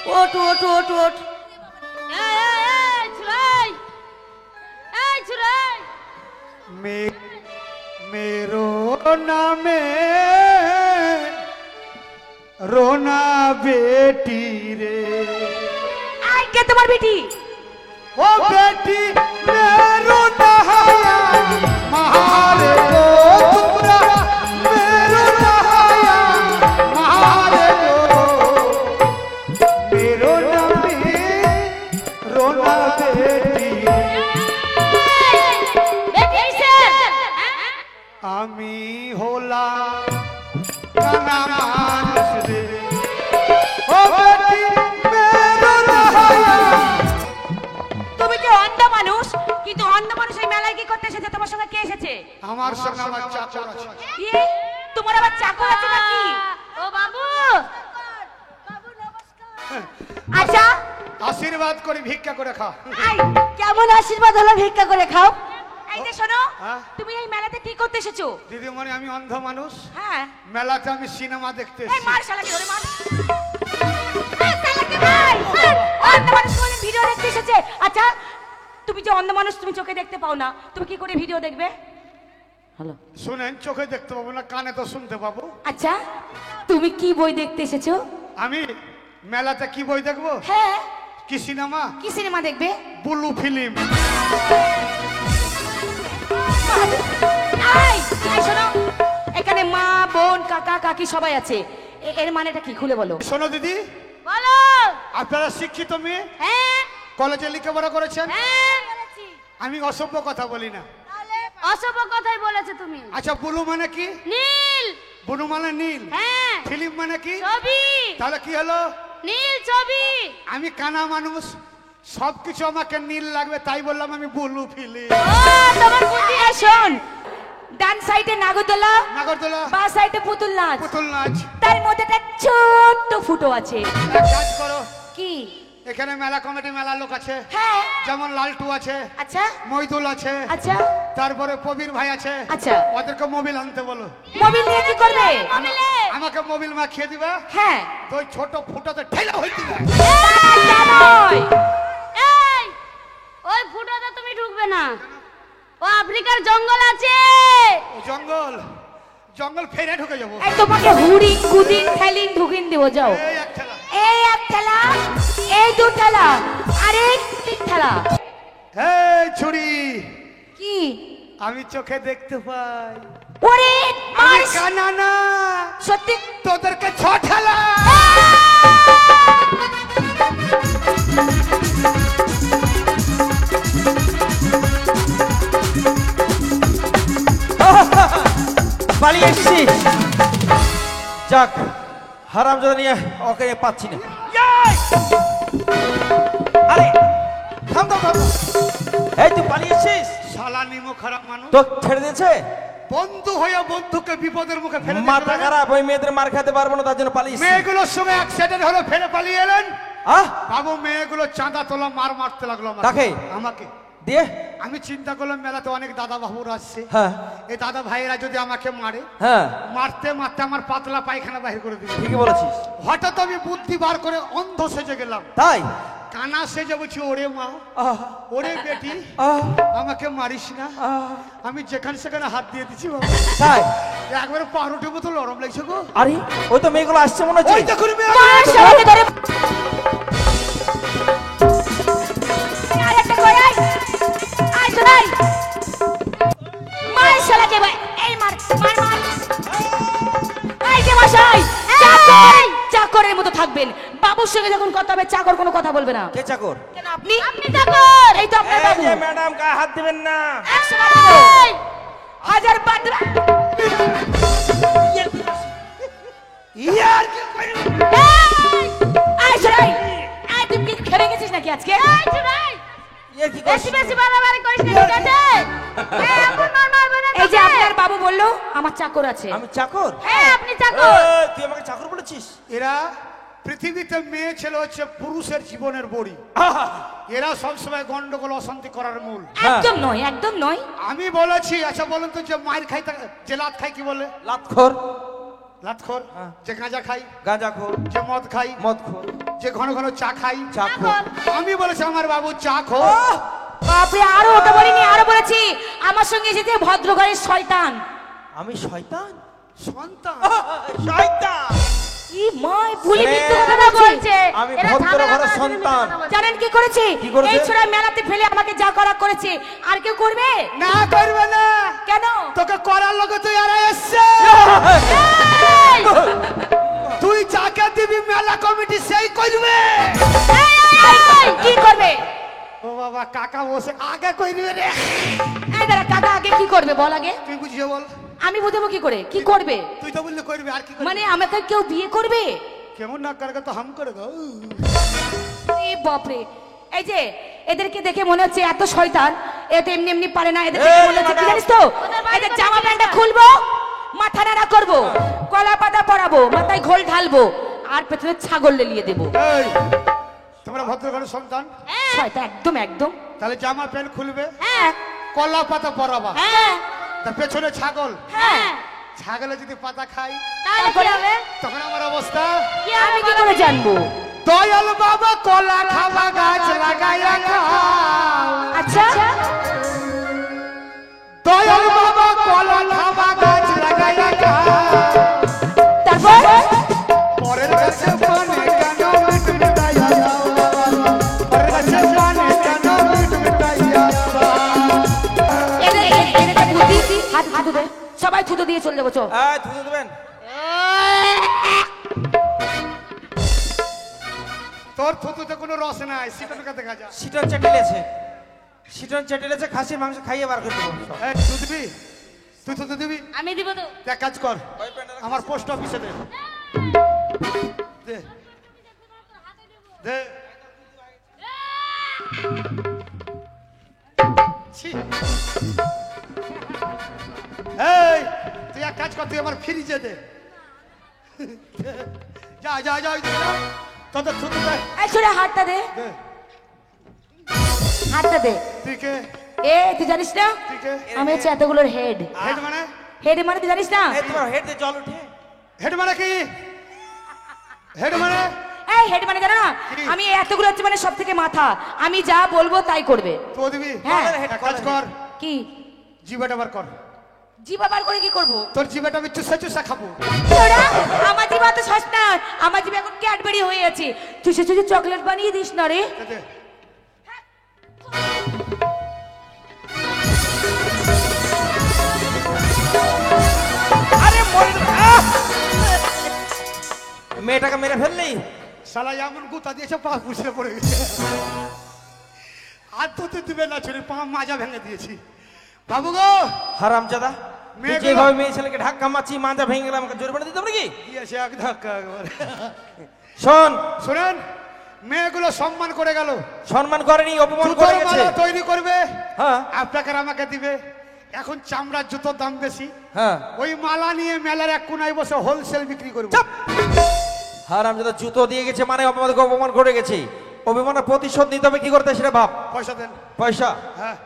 ওঠ ওঠ ওঠ ওঠ। मेरो नामे रोना बेटी रे। आई क्या तुम्हारी बेटी? ओ बेटी मेरो नहाया महारे रो तुमरा मेरो नहाया महारे रो मेरो नामे रोना बेटी आमी होला काना मानुष रे। ओ बेटी मेरो नहाया। তুমি যে অন্ধ মানুষ, কিন্তু অন্ধ মানুষ এই মেলায় কি করতে এসেছে? তোমার সঙ্গে কে এসেছে? আমার সঙ্গে আমার চাকর আছে। কি? তোমার আবার চাকর আছে নাকি? ও বাবু, বাবু নমস্কার। আচ্ছা, আশীর্বাদ করে ভিক্ষা করে খাও। আই কেমন আশীর্বাদ হলো ভিক্ষা করে খাও? এই যে শোনো, তুমি এই মেলাতে কি করতে এসেছো? দিদিমণি আমি অন্ধ মানুষ। হ্যাঁ, মেলাতে আমি সিনেমা দেখতে এই এসেছি। মার শালাকে ধরে মার। এই শালাকে মার। অন্ধ মানুষ বলে ভিডিও দেখতে এসেছে। আচ্ছা, তুমি যে অন্ধ মানুষ, তুমি চোখে দেখতে পাও না, তুমি কি করে ভিডিও দেখবে? হ্যালো, শুনেন, চোখে দেখতে পাবো না, কানে তো শুনতে পাবো। আচ্ছা, তুমি কি বই দেখতে এসেছো? আমি মেলাতে কি বই দেখবো? হ্যাঁ, কি সিনেমা? কি সিনেমা দেখবে? Blue film. এই, এই শোনো, এখানে মা, বোন, কাকা, কাকি সবাই আছে। এর মানেটা কি খুলে বলো। শোনো দিদি, বলো। আপনারা শিক্ষিত মেয়ে, হ্যাঁ কলেজে লেখাপড়া করেছেন। হ্যাঁ বলেছি। আমি অসভ্য কথা বলি না। অসভ্য কথাই বলেছো তুমি। আচ্ছা, ব্লু মানে কি? নীল। ব্লু মানে নীল। হ্যাঁ। ফিল্ম মানে কি? ছবি। তাহলে কি হলো? নীল ছবি। আমি কানা মানুষ, সবকিছু আমাকে নীল লাগবে, তাই বললাম আমি ব্লু ফিল্ম। ও তোমার বুদ্ধি। এই শোন, ডান সাইডে নাগরদোলা, নাগরদোলা, বাঁ সাইডে পুতুল নাচ। পুতুল নাচ। তার মধ্যে একটা ছোট্ট ফুটো আছে। এক কাজ করো, কি? এখানে মেলা কমিটি মেলা লোক আছে। হ্যাঁ। যেমন লালটু আছে, আচ্ছা মইদুল আছে, আচ্ছা তারপরে কবির ভাই আছে। আচ্ছা। ওদেরকে মোবিল আনতে বলো। মোবিল নিয়ে কি করবে? আমাকে মোবিল মাখিয়ে দিবে। হ্যাঁ। তো ওই ছোট ফুটোতে ঠেলা হয়ে দিবে। এই, ওই ফুটোতে তুমি ঢুকবে না, ও আফ্রিকার জঙ্গল আছে। ও জঙ্গল, জঙ্গল ফেরে ঢুকে যাবো। এই তোমাকে হুডিং কুদিং ঠেলিং ঢুকিন দেবো, যাও। এই এক ঠেলা, এই এক ঠেলা, এই দু ঠেলা, আর এই তিন ঠেলা। এই ছুরি, কি? আমি চোখে দেখতে পাই। ওরে আমি মার। কানা না, সত্যি? তোদেরকে ছ ঠেলা। পালিয়ে এসেছি। যাক, হারামজাদা নিয়ে ওকে পাচ্ছি না। আরে থাম থাম থাম, এই তুই পালিয়ে এসেছিস? শালা নিমো খারাপ মানুষ, তো ছেড়ে দিয়েছে। বন্ধু হয়ে বন্ধুকে বিপদের মুখে ফেলে দিতে মাথা পারে? খারাপ, ওই মেয়েদের মার খেতে পারবো না, তার জন্য পালিয়ে এসেছি। মেয়েগুলোর সঙ্গে অ্যাক্সিডেন্ট হলো, ফেলে পালিয়ে এলেন। আহ, বাবু, মেয়েগুলো চাঁদা তোলা মার মারতে লাগলো আমাকে। কাকে? আমাকে। দিয়ে আমি চিন্তা করলাম মেলাতে অনেক দাদা বাবুরা আসছে, হ্যাঁ এই দাদা ভাইয়েরা যদি আমাকে মারে, হ্যাঁ মারতে মারতে আমার পাতলা পায়খানা বাহির করে দিবে। ঠিকই বলেছিস। হঠাৎ আমি বুদ্ধি বার করে অন্ধ সেজে গেলাম। তাই? কানা সেজে বলছি, ওরে মা, আহ, ওরে বেটি, আহ, আমাকে মারিস না। আহ, আমি যেখানে সেখানে হাত দিয়ে দিচ্ছি বাবা। তাই? একবারে পাউরুটির মতো নরম লাগছে গো। আরে ওই তো মেয়েগুলো আসছে মনে হচ্ছে। ওই দেখুন মেয়ে। মার শালাকে ধরে। আরেকটা কই, আয় আয় শোনাই। মার শালাকে ভাই, এই মার মার মার। এই যে মশাই, চাকর, চাকরের মতো থাকবেন। বাবুর সঙ্গে যখন কথা হবে, চাকর কোনো কথা বলবে না। কে চাকর? কেন আপনি? আপনি চাকর। এই তো আপনার এই বাবু। যে ম্যাডাম, গায়ে হাত দিবেন না। 100 বার দেবো। হাজার বার দেবো। ইয়ার কি কইল? এই, আয় শোনাই। আয়, তুই কি খেলে গেছিস নাকি আজকে? এই শোনাই, এ কি বেশি করছিস? বেশি বাড়াবাড়ি করিস না, ঠিক আছে? এই যে আপনার বাবু বললো আমার চাকর আছে। আমি চাকর? হ্যাঁ, আপনি চাকর। এই, তুই আমাকে চাকর বলেছিস? এরা পৃথিবীতে মেয়ে ছেলে হচ্ছে পুরুষের জীবনের বড়ি। এরা সবসময় গন্ডগোল অশান্তি করার মূল। একদম নয়, একদম নয়। আমি বলেছি। আচ্ছা বলুন তো, যে মায়ের খাই যে লাত খাই কি বলে? লাতখোর। লাতখোর। হ্যাঁ। যে গাঁজা খাই, গাঁজাখোর। যে মদ খাই, মদখোর। যে ঘন ঘন চা খাই। চা খো। আমি বলেছি আমার বাবু চা খো। বাপরে, আরো ওটা বলিনি, আরো বলেছি আমার সঙ্গে এসেছে ভদ্র ঘরের শয়তান। আমি শয়তান? সন্তান শয়তান? কি মাই ভুলি শোনেন, মিথ্যে কথা বলছে। আমি ভদ্র ঘরের সন্তান। জানেন কি করেছে? কি করেছে? এই ছোড়া মেলাতে ফেলে আমাকে যা করা করেছে। আর কেউ করবে? না করবে না। কেন? তোকে করার লোকে তুই আর এসছে। এই! তুই যাকে দিবি মেলা কমিটি সেই করবে। এই, কি করবে? ও বাবা, কাকা বসে আগে করবে রে। এই দাঁড়া, কাকা আগে কি করবে বল আগে। তুই বুঝিয়ে বল। আমি বুঝাবো কি করে কি করবে? তুই তো বললে করবি, আর কি করবি? মানে আমাকে কেউ বিয়ে করবে? কেমন না করবে তো হাম করে দাও। এ বাপরে, এই যে এদেরকে দেখে মনে হচ্ছে এত শয়তান, এত এমনি এমনি পারে না। এদের দেখে মনে হচ্ছে কি জানিস তো, এদের জামা প্যান্টটা খুলবো, মাথা নাড়া করবো, কলা পাতা পরাবো, মাথায় ঘোল ঢালবো, আর পেছনে ছাগল লেলিয়ে দেবো। এই, তোমরা ভদ্র ঘরের সন্তান, শয়তান একদম একদম। তাহলে জামা প্যান্ট খুলবে, হ্যাঁ কলা পাতা পরাবা, হ্যাঁ তার পেছনে ছাগল। হ্যাঁ, ছাগলে যদি পাতা খাই তারপরে তখন আমার অবস্থা। আমি কি করে জানবো? দয়াল বাবা কলা খাওয়া গাছ লাগাইয়া খাও। আচ্ছা, দয়াল বাবা কলা খাওয়া গাছ লাগাইয়া খাও। তারপর পরের কাছে পানে কেন মিটাইয়া দাও। পরের কাছে পানে কেন মিটাইয়া দাও। এদের বুদ্ধি হাত হাত ধুবে, সবাই থুতো দিয়ে চলে যাবো। চো এই থুতু দেবেন? তোর থুতুতে কোনো রস নাই, সিটনকা দেখা যা। সিটন চেটেলেছে, সিটন চেটেলেছে, খাসির মাংস খাইয়ে বার করে দেবো সব। এই তুই দিবি? তুই থুতু দিবি? আমি দিব তো। এক কাজ কর, আমার পোস্ট অফিসে দে। দে দে। ছি। এই তুই এক কাজ কর, তুই আমার ফ্রিজে দে। যা যা যা, তোদের থুতু দে। এই ছোড়া হাতটা দে, দে। হাতটা দে। তুই কে? এ তুই জানিস না তুই কে? আমি হচ্ছে এতগুলোর হেড। হেড মানে? হেড মানে তুই জানিস না? এই তোমার হেড দিয়ে জল উঠে। হেড মানে কি? হেড মানে? এই হেড মানে জানো না, কি? আমি এতগুলো হচ্ছে মানে সব থেকে মাথা, আমি যা বলবো তাই করবে। তো দিবি? হ্যাঁ। এক কাজ কর, কি জিবাটা বার কর। জিবা বার করে কি করবো? তোর জিবাটা আমি চুষা চুষা খাবো। ওরা, আমার জিবা তো সস না, আমার জিবা এখন ক্যাডবেরি হয়ে আছে। তুই সে যদি চকলেট বানিয়ে দিস না রে। দে, দে। আরে মরে আহ! মেয়েটাকে মেরে ফেললি? শালা এমন গুতা দিয়েছে পা পুষে পড়ে গেছে। আর তো দিবে না, ছেলে পা মাজা ভেঙে দিয়েছি। বাবু গো, হারামজাদা, তুই মেয়েগুলো- যেভাবে মেয়ে ছেলেকে ধাক্কা মারছি, মাজা ভেঙে গেলে আমাকে জোরবানা দিতে হবে নাকি? দিয়েছে এক ধাক্কা একবার। শোন, শোনেন, মেয়েগুলো সম্মান করে গেল, সম্মান করেনি, অপমান জুতোর করে গেছে। মালা তৈরি করবে, হ্যাঁ আপনাকে আর আমাকে দিবে। এখন চামড়ার জুতোর দাম বেশি, হ্যাঁ। ওই মালা নিয়ে মেলার এক কোনায় বসে হোলসেল বিক্রি করবে। চাপ! হারামজাদা জুতো দিয়ে গেছে মানে আমাদেরকে অপমান করে গেছে। অভিমানের প্রতিশোধ নিতে হবে, কি করতে সেটা ভাব। পয়সা দেন। পয়সা? হ্যাঁ।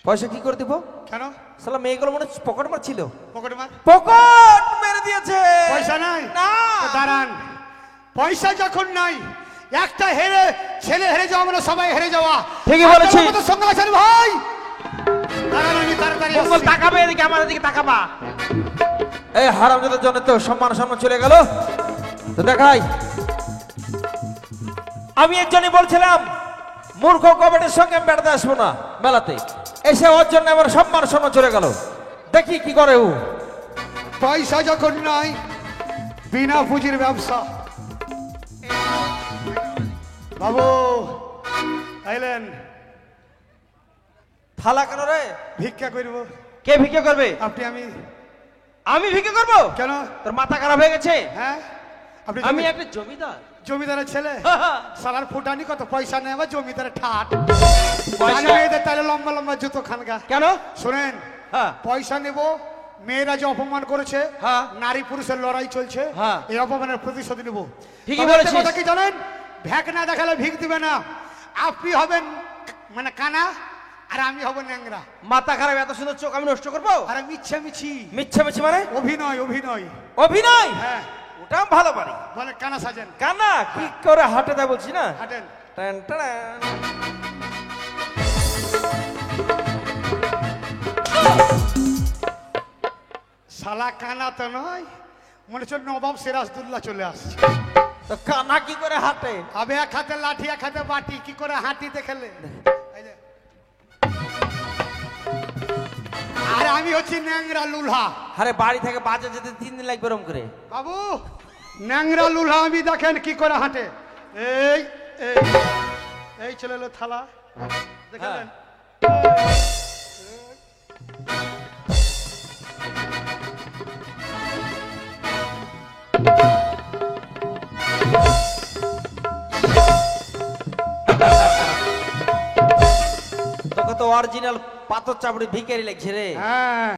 পয়সা কি করে দিব? কেন? শালা মেয়েগুলো মনে হচ্ছে পকেট মারছিল। পকেটে মার। পকেট মেরে দিয়েছে। পয়সা নাই? না। তো দাঁড়ান, পয়সা যখন নাই, একটা হেরে ছেলে হেরে যাওয়া মানে সবাই হেরে যাওয়া। ঠিকই বলেছিস। আপনাদের মতো সঙ্গে আছেন ভাই। দাঁড়ান, আমি তাড়াতাড়ি মঙ্গল আসছি। তাকাবে এদিকে, আমার দিকে তাকাবা। এই হারামজাদার জন্য তো সম্মান চলে গেল। তো দেখাই, আমি এর জন্য বলছিলাম মূর্খ কবাটের সঙ্গে আমি বেড়াতে আসবো না মেলাতে। এসে ওর জন্য আমার সম্মান চলে গেল। দেখি কি করে ও। পয়সা যখন নাই, বিনা পুঁজির ব্যবসা। বাবু আইলেন, থালা কেন রে? ভিক্ষা করব। কে ভিক্ষা করবে? আপনি? আমি। আমি ভিক্ষা করবো? কেন? তোর মাথা খারাপ হয়ে গেছে? হ্যাঁ, আপনি আমি জমি- একটা জমিদার। জমিদারের ছেলে। সালার ফুটানি কত পয়সা নেই, আবার জমিদারের ঠাট। পয়সা? জানে মেয়েদের তাহলে লম্বা লম্বা জুতো খানগা। কেন? শোনেন, হ্যাঁ। পয়সা নেব, মেয়েরা যে অপমান করেছে, হ্যাঁ। নারী পুরুষের লড়াই চলছে, হ্যাঁ। এই অপমানের প্রতিশোধ নেব। ঠিকই তবে একটা বলেছিস। কথা কি জানেন, ভ্যাক না দেখালে ভিক দিবে না। আপনি হবেন মানে কানা, আর আমি হব ন্যাংরা। মাথা খারাপ, এত সুন্দর চোখ আমি নষ্ট করবো? আর মিচ্ছা মিছি মিথ্যামিছি মানে? অভিনয়, অভিনয়। অভিনয়? হ্যাঁ, ওটা ভালো পারি। বলে কানা সাজেন, কানা কি করে হাঁটে তা বলছি না। হাঁটেন। টান টান। শালা কানা তো নয়, মনে হচ্ছে নবাব সিরাজদৌল্লা চলে আসছে। তো কানা কি করে হাঁটে? আবে এক হাতে লাঠি এক হাতে বাটি, কি করে হাঁটি দেখলে? এই যে। আর আমি হচ্ছি ন্যাংরা লুলহা। আরে বাড়ি থেকে বাজার যেতে 3 দিন লাগবে এরম করে। বাবু ন্যাংরা লুলহা আমি, দেখেন কি করে হাঁটে। এই এই এই চলে এলো থালা, দেখলেন? তোকে তো অরিজিনাল পাথর চাপড়ি ভিখারি লাগছে রে। হ্যাঁ